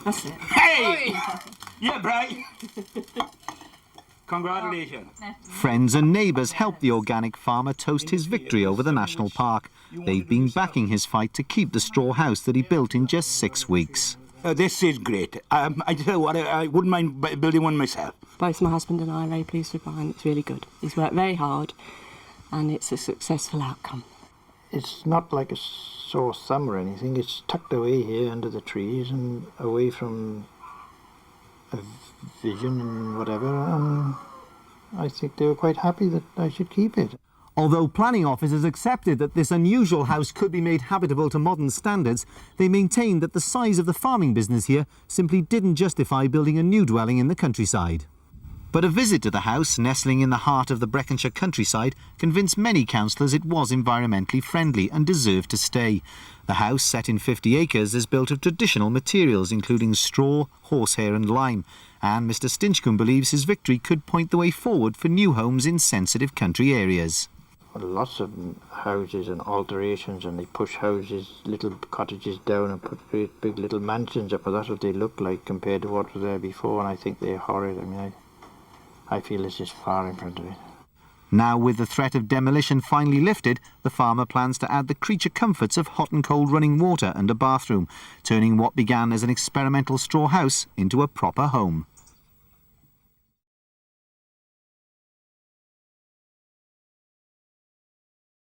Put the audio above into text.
That's it. Hey! Yeah, Brian. Congratulations. Friends and neighbours helped the organic farmer toast his victory over the national park. They've been backing his fight to keep the straw house that he built in just 6 weeks. This is great. I tell you what, I wouldn't mind building one myself. Both my husband and I are very pleased with Brian. It's really good. He's worked very hard and it's a successful outcome. It's not like a sore thumb or anything. It's tucked away here under the trees and away from a vision and whatever. I think they were quite happy that I should keep it. Although planning officers accepted that this unusual house could be made habitable to modern standards, they maintained that the size of the farming business here simply didn't justify building a new dwelling in the countryside. But a visit to the house, nestling in the heart of the Breconshire countryside, convinced many councillors it was environmentally friendly and deserved to stay. The house, set in 50 acres, is built of traditional materials, including straw, horsehair and lime. And Mr Stinchcomb believes his victory could point the way forward for new homes in sensitive country areas. Well, lots of houses and alterations, and they push houses, little cottages down and put great big little mansions up, but that's what they look like compared to what was there before, and I think they're horrid. I mean, I feel it's just far in front of it. Now, with the threat of demolition finally lifted, the farmer plans to add the creature comforts of hot and cold running water and a bathroom, turning what began as an experimental straw house into a proper home.